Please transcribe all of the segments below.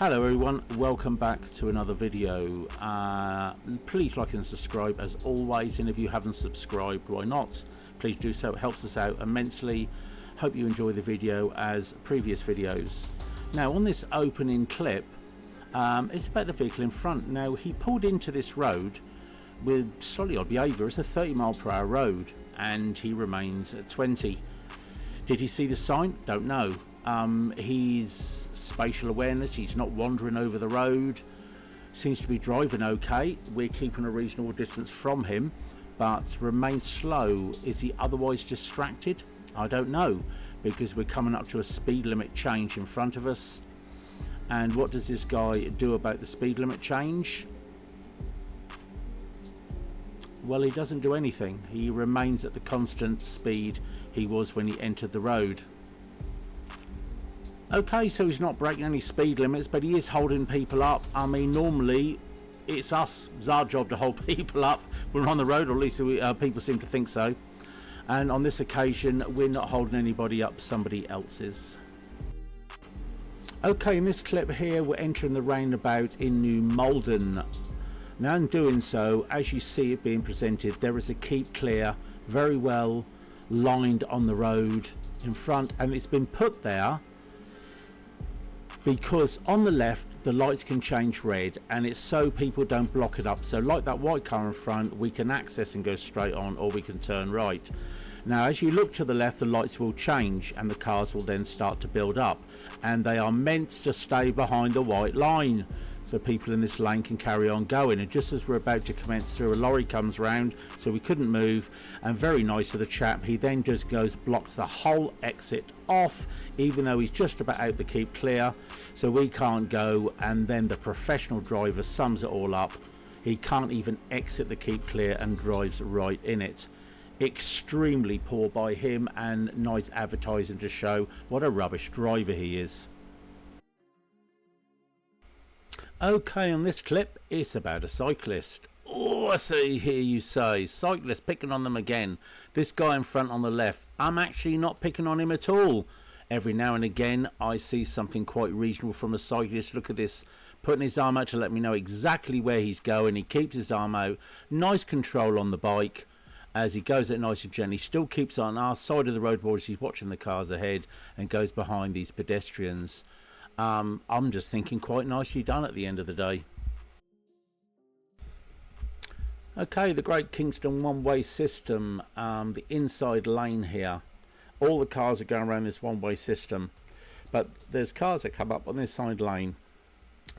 Hello everyone, welcome back to another video. Please like and subscribe as always, and if you haven't subscribed, why not? Please do so, it helps us out immensely. Hope you enjoy the video as previous videos. Now on this opening clip, it's about the vehicle in front. Now he pulled into this road with slightly odd behaviour. It's a 30-mile-per-hour road and he remains at 20. Did he see the sign? Don't know. His spatial awareness, he's not wandering over the road, seems to be driving okay. We're keeping a reasonable distance from him, but remains slow. Is he otherwise distracted? I don't know, because we're coming up to a speed limit change in front of us. And what does this guy do about the speed limit change? Well, he doesn't do anything. He remains at the constant speed he was when he entered the road. Okay, so he's not breaking any speed limits, but he is holding people up. I mean, normally it's our job to hold people up. We're on the road, or at least people seem to think so. And on this occasion, we're not holding anybody up, somebody else is. Okay, in this clip here, we're entering the roundabout in New Malden. Now in doing so, as you see it being presented, there is a keep clear, very well lined on the road in front, and it's been put there because on the left the lights can change red, and it's so people don't block it up. So like that white car in front, we can access and go straight on, or we can turn right. Now as you look to the left, the lights will change and the cars will then start to build up, and they are meant to stay behind the white line so people in this lane can carry on going. And just as we're about to commence through, a lorry comes round, so we couldn't move, and very nice of the chap, he then just blocks the whole exit off, even though he's just about out the keep clear, so we can't go. And then the professional driver sums it all up. He can't even exit the keep clear and drives right in it. Extremely poor by him, and nice advertising to show what a rubbish driver he is. Okay, on this clip, it's about a cyclist. Oh, I see, hear you say, cyclist, picking on them again. This guy in front on the left, I'm actually not picking on him at all. Every now and again, I see something quite reasonable from a cyclist. Look at this, putting his arm out to let me know exactly where he's going. He keeps his arm out, nice control on the bike as he goes at nice and gently. Still keeps on our side of the road as he's watching the cars ahead and goes behind these pedestrians. I'm just thinking quite nicely done at the end of the day. Okay, the Great Kingston one-way system, the inside lane here. All the cars are going around this one-way system, but there's cars that come up on this side lane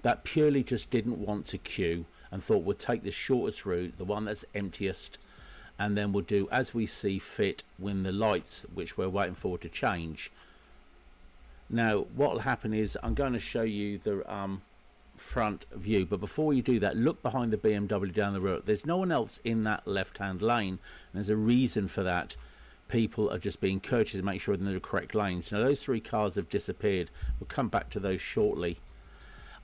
that purely just didn't want to queue and thought we'll take the shortest route, the one that's emptiest, and then we'll do as we see fit when the lights, which we're waiting for, to change. Now what will happen is I'm going to show you the front view, but before you do that, look behind the BMW down the road. There's no one else in that left hand lane, and there's a reason for that. People are just being courteous to make sure they're in the correct lanes. Now those three cars have disappeared. We'll come back to those shortly.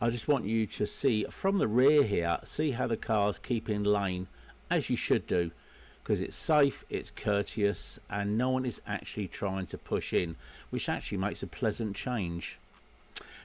I just want you to see from the rear here, see how the cars keep in lane, as you should do, because it's safe, it's courteous, and no one is actually trying to push in, which actually makes a pleasant change.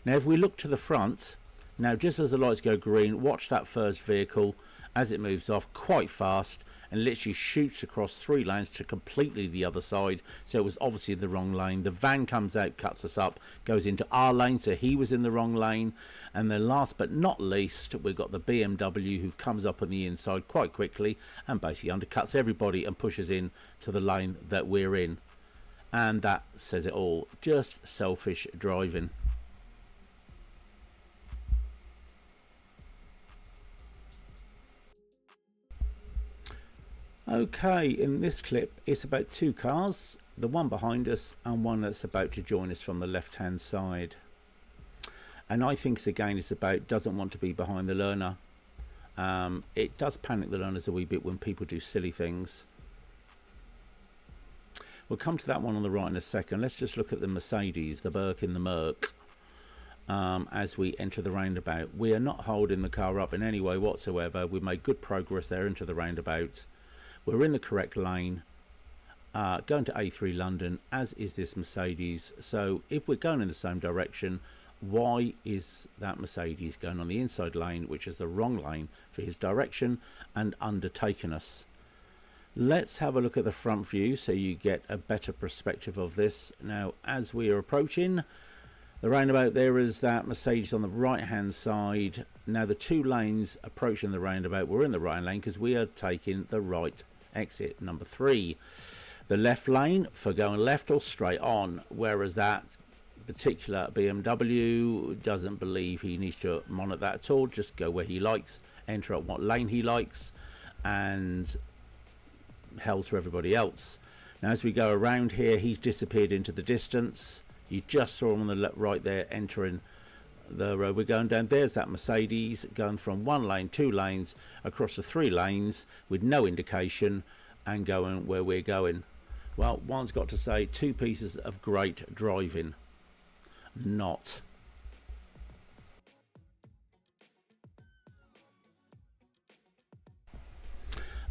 Now if we look to the front, now just as the lights go green, watch that first vehicle as it moves off quite fast and literally shoots across three lanes to completely the other side. So it was obviously in the wrong lane. The van comes out, cuts us up, goes into our lane, so he was in the wrong lane. And then last but not least, we've got the BMW who comes up on the inside quite quickly and basically undercuts everybody and pushes in to the lane that we're in. And that says it all, just selfish driving. Okay, in this clip it's about two cars, the one behind us and one that's about to join us from the left hand side. And I think again it's about doesn't want to be behind the learner. It does panic the learners a wee bit when people do silly things. We'll come to that one on the right in a second. Let's just look at the Mercedes, the Birkin, the Merc. As we enter the roundabout, we are not holding the car up in any way whatsoever. We've made good progress there into the roundabout. We're in the correct lane, going to A3 London, as is this Mercedes. So if we're going in the same direction, why is that Mercedes going on the inside lane, which is the wrong lane for his direction, and undertaking us? Let's have a look at the front view so you get a better perspective of this. Now, as we are approaching the roundabout, there is that Mercedes on the right hand side. Now the two lanes approaching the roundabout, we're in the right lane because we are taking the right exit, number 3. The left lane for going left or straight on, whereas that particular BMW doesn't believe he needs to monitor that at all. Just go where he likes, enter at what lane he likes, and hell to everybody else. Now as we go around here, he's disappeared into the distance. You just saw him on the left, right there, entering the road we're going down. There's that Mercedes going from 1 lane, 2 lanes across the 3 lanes with no indication and going where we're going. Well, one's got to say 2 pieces of great driving. Not.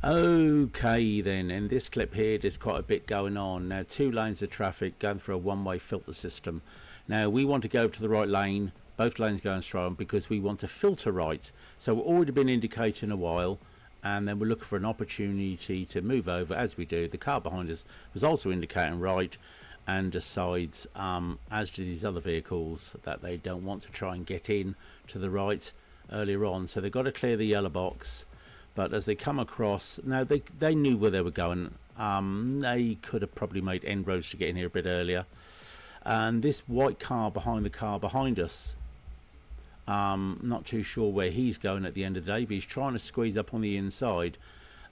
Okay then, in this clip here there's quite a bit going on. Now 2 lanes of traffic going through a one-way filter system. Now we want to go to the right lane, both lanes going straight on, because we want to filter right. So we've already been indicating a while, and then we're looking for an opportunity to move over. As we do, the car behind us was also indicating right, and decides, as do these other vehicles, that they don't want to try and get in to the right earlier on. So they've got to clear the yellow box. But as they come across, now they knew where they were going. They could have probably made end roads to get in here a bit earlier. And this white car behind the car behind us, not too sure where he's going at the end of the day, but he's trying to squeeze up on the inside.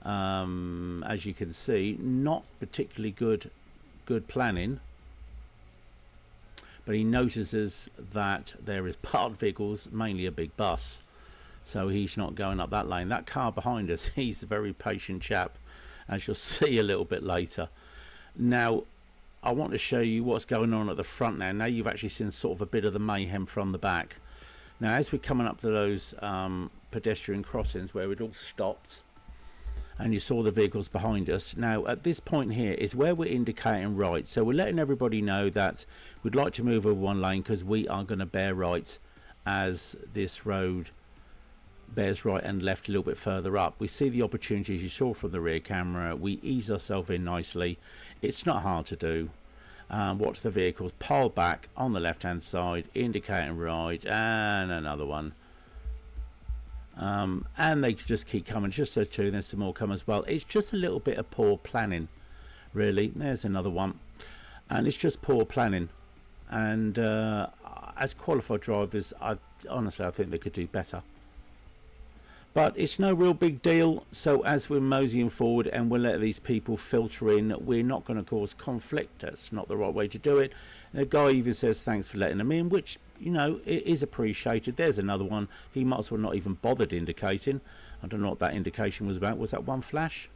As you can see, not particularly good planning. But he notices that there is parked vehicles, mainly a big bus. So he's not going up that lane. That car behind us, he's a very patient chap, as you'll see a little bit later. Now, I want to show you what's going on at the front now. Now you've actually seen sort of a bit of the mayhem from the back. Now, as we're coming up to those pedestrian crossings where it all stopped, and you saw the vehicles behind us. Now, at this point here is where we're indicating right. So we're letting everybody know that we'd like to move over 1 lane because we are going to bear right as this road bears right and left a little bit further up. We see the opportunities you saw from the rear camera. We ease ourselves in nicely. It's not hard to do. Watch the vehicles pile back on the left hand side, indicating right, and another one. And they just keep coming, just so too. There's some more come as well. It's just a little bit of poor planning, really. There's another one, and it's just poor planning. And as qualified drivers, honestly I think they could do better. But it's no real big deal. So as we're moseying forward and we'll let these people filter in, we're not going to cause conflict. That's not the right way to do it. The guy even says thanks for letting them in, which, you know, it is appreciated. There's another one. He might as well not even bothered indicating. I don't know what that indication was about. Was that one flash?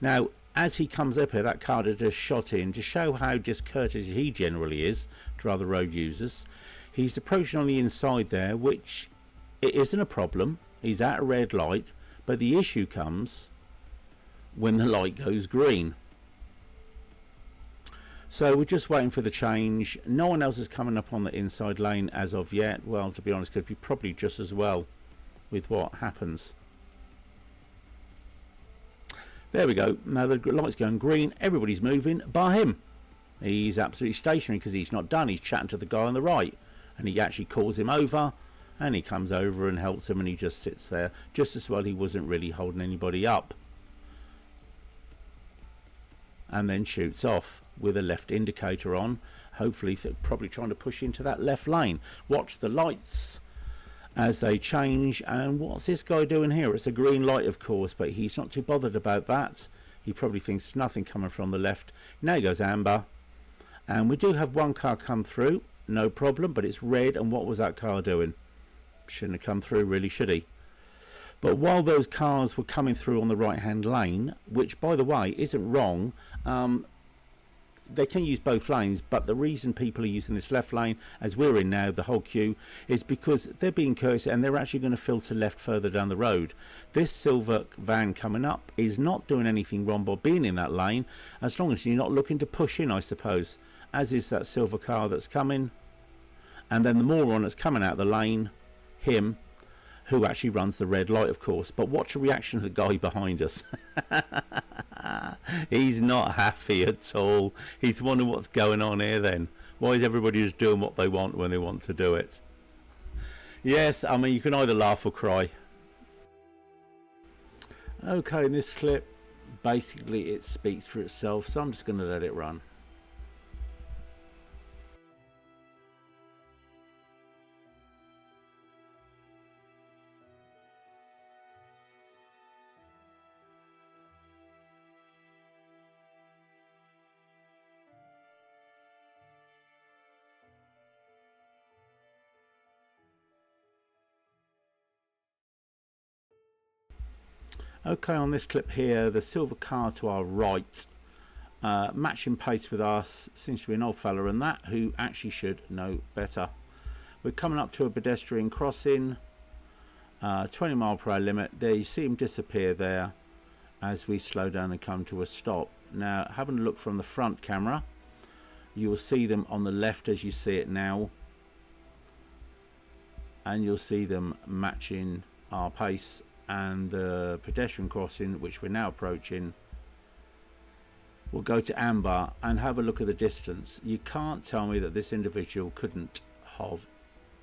Now, as he comes up here, that car that just shot in, to show how discourteous he generally is to other road users, he's approaching on the inside there, which it isn't a problem. He's at a red light, but the issue comes when the light goes green. So we're just waiting for the change. No one else is coming up on the inside lane as of yet. Well, to be honest, could be probably just as well with what happens. There we go. Now the light's going green. Everybody's moving bar him. He's absolutely stationary because he's not done. He's chatting to the guy on the right, and he actually calls him over. And he comes over and helps him, and he just sits there. Just as well he wasn't really holding anybody up. And then shoots off with a left indicator on. Hopefully probably trying to push into that left lane. Watch the lights as they change. And what's this guy doing here? It's a green light, of course, but he's not too bothered about that. He probably thinks there's nothing coming from the left. Now goes amber. And we do have one car come through. No problem, but it's red. And what was that car doing? Shouldn't have come through, really, should he? But while those cars were coming through on the right hand lane, which by the way isn't wrong, they can use both lanes, but the reason people are using this left lane, as we're in now, the whole queue, is because they're being courteous and they're actually going to filter left further down the road. This silver van coming up is not doing anything wrong by being in that lane, as long as you're not looking to push in, I suppose, as is that silver car that's coming. And then the moron that's coming out of the lane, him, who actually runs the red light, of course. But watch the reaction of the guy behind us. He's not happy at all. He's wondering what's going on here then. Why is everybody just doing what they want when they want to do it? Yes, I mean, you can either laugh or cry. Okay, in this clip, basically it speaks for itself, so I'm just going to let it run. Okay, on this clip here, the silver car to our right, matching pace with us, seems to be an old fella and that, who actually should know better. We're coming up to a pedestrian crossing, 20 mile per hour limit. There you see him disappear there as we slow down and come to a stop. Now, having a look from the front camera, you will see them on the left as you see it now, and you'll see them matching our pace. And the pedestrian crossing, which we're now approaching, will go to amber. And have a look at the distance. You can't tell me that this individual couldn't have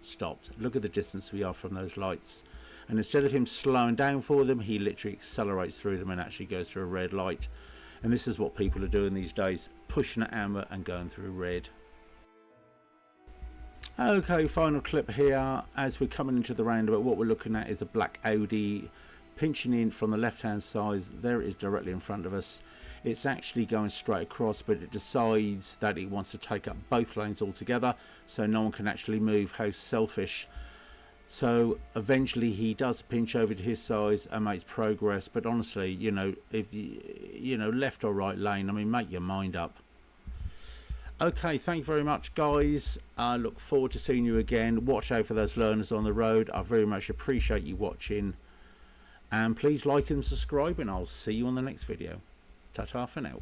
stopped. Look at the distance we are from those lights, and instead of him slowing down for them, he literally accelerates through them and actually goes through a red light. And this is what people are doing these days, pushing at amber and going through red. Okay, final clip here. As we're coming into the roundabout, what we're looking at is a black Audi pinching in from the left hand side. There it is, directly in front of us. It's actually going straight across, but it decides that it wants to take up both lanes altogether, so no one can actually move. How selfish. So eventually he does pinch over to his side and makes progress, but honestly, you know, if you know, left or right lane, I mean, make your mind up. Okay, thank you very much, guys. I look forward to seeing you again. Watch out for those learners on the road. I very much appreciate you watching, and please like and subscribe, and I'll see you on the next video. Ta-ta for now.